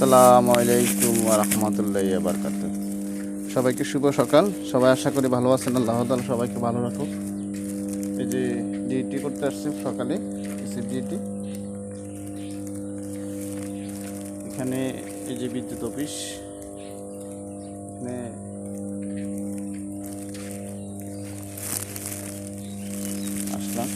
আসসালামু আলাইকুম ওয়া রাহমাতুল্লাহি ওয়া বারাকাতুহু। সবাইকে শুভ সকাল। সবাই আশা করি ভালো আছেন। আল্লাহ তাআলা সবাইকে ভালো রাখুক। এই যে ডিউটি করতে আসছি সকালে, ডিউটি এখানে। এই যে বিদ্যুৎ অফিস, এখানে আসলাম।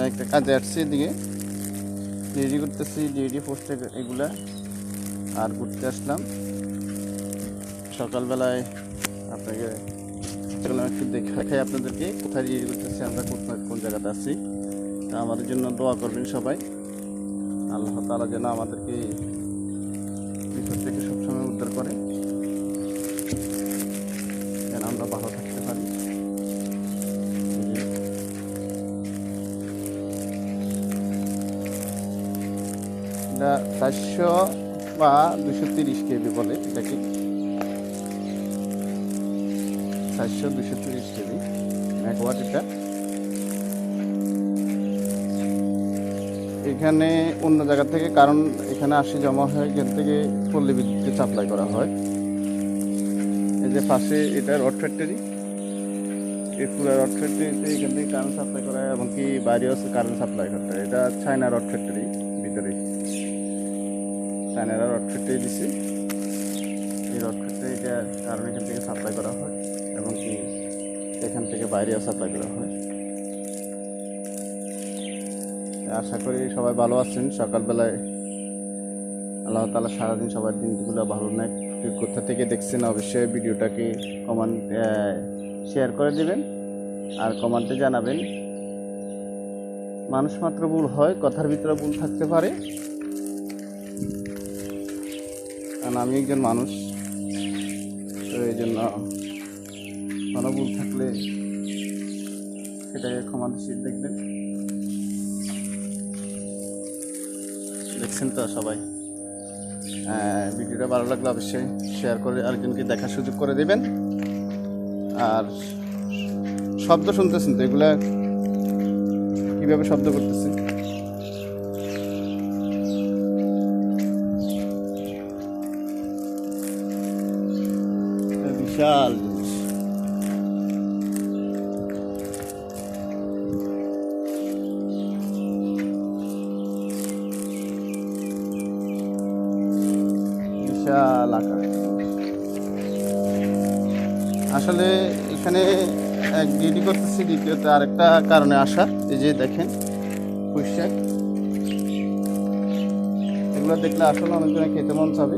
একটা কাজে আসছি, এদিকে ডিউটি করতেছি, ডিউটি পোস্টে এগুলা আর ঘুরতে আসলাম সকালবেলায়। আপনাকে একটু দেখাই আপনাদেরকে কোথায় ডিউটি করতেছি, আমরা কোন জায়গাতে আছি। আমাদের জন্য দোয়া করবেন সবাই। আল্লাহ তাআলা যেন আমাদেরকে বিপদ থেকে সবসময় উদ্ধার করে, যেন আমরা ভালো থাকতে পারি। এটা 400 বা 230 কেবি বলে, এটাকে 400-230 কেবি মেগাওয়াট। এটা এখানে অন্য জায়গা থেকে, কারণ এখানে আসে জমা হয়, এখান থেকে পল্লী বিদ্যুৎ সাপ্লাই করা হয়। এই যে পাশে এটা রড ফ্যাক্টরি, এই পুরো রড ফ্যাক্টরিতে এখান থেকে কারেন্ট সাপ্লাই করা হয়, এবং কি বাইরেও কারেন্ট সাপ্লাই করতে হয়। এটা চায়না রড ফ্যাক্টরি, ভিতরে চায়নারা রড ফ্যাক্টরি দিচ্ছে। এই রড ফ্যাক্টরিটা কারণ এখান থেকে সাপ্লাই করা হয়, এবং কি এখান থেকে বাইরেও সাপ্লাই করা হয়। আশা করি সবাই ভালো আছেন। সকালবেলায় আল্লাহ তাআলা সারাদিন সবার দিনগুলো ভালো নেয়। কোথা থেকে দেখছেন অবশ্যই ভিডিওটাকে কমেন্ট শেয়ার করে দেবেন, আর কমেন্টে জানাবেন। মানুষ মাত্র ভুল হয়, কথার ভিতরে ভুল থাকতে পারে, কারণ আমি একজন মানুষ, তো এই জন্য কোনো ভুল থাকলে সেটাকে ক্ষমা দৃষ্টিতে দেখবেন। দেখছেন তো সবাই। ভিডিওটা ভালো লাগলে অবশ্যই শেয়ার করে আরেকজনকে দেখার সুযোগ করে দেবেন। আর শব্দ শুনতেছেন তো, এগুলা কীভাবে শব্দ করতেছে, বিশাল জিনিস। বিশাল আকার। আসলে এখানে এক ডিউটি করতেছি, দ্বিতীয়ত আরেকটা কারণে আসা। এই যে দেখেন পুঁইশাক, এগুলো দেখলে আসলে অনেকজনে খেতে মন চাবে।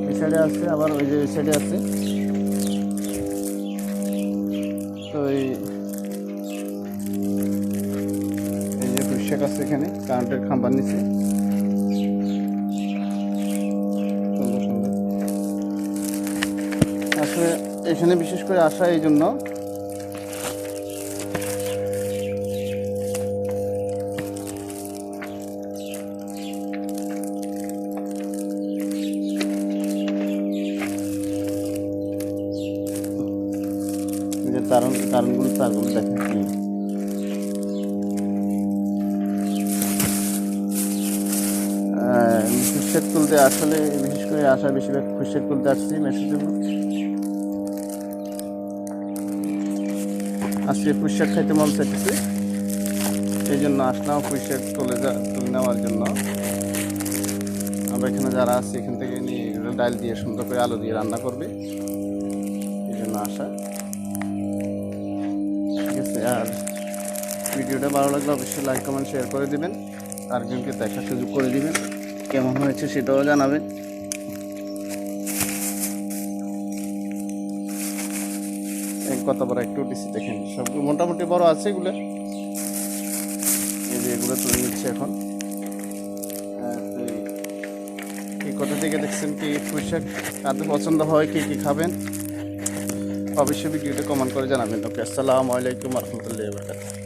এই সাইডে আছে, আবার ওই যে সাইডে আছে। তো এই যে পুঁইশাক আছে এখানে কারেন্টের খাম্বার নিচে, সুন্দর সুন্দর। আসলে এখানে বিশেষ করে আসা এই জন্য, তারগুলো দেখেন কি পুঁইশাক তুলতে। আসলে বিশেষ করে আসা বেশিরভাগ পুঁইশাক তুলতে আসছি মেসের জন্য। আজকে পুঁইশাক খাইতে মন চাইতেছে, এই জন্য আসলাম পুঁইশাক তুলে নেওয়ার জন্য। আমরা এখানে যারা আছি এখান থেকে নিয়ে ডাল দিয়ে সুন্দর করে আলু দিয়ে রান্না করবে, এই জন্য আসা। ঠিক আছে, আর ভিডিওটা ভালো লাগলে অবশ্যই লাইক কমেন্ট শেয়ার করে দেবেন, আরেকজনকে দেখার সুযোগ করে দিবেন। কেমন হয়েছে সেটাও জানাবেন। কত বড় একটু উঠেছি দেখেন, সব মোটামুটি বড় আছে এগুলো। এই যে এগুলো তুলে নিচ্ছে এখন। এই কোথা থেকে দেখছেন, কি পুঁইশাক কাদের পছন্দ হয়, কি কি খাবেন, অবশ্যই ভিডিওতে কমেন্ট করে জানাবেন। ওকে, আসসালামু আলাইকুম ওয়া রাহমাতুল্লাহি ওয়া বারাকাতুহু।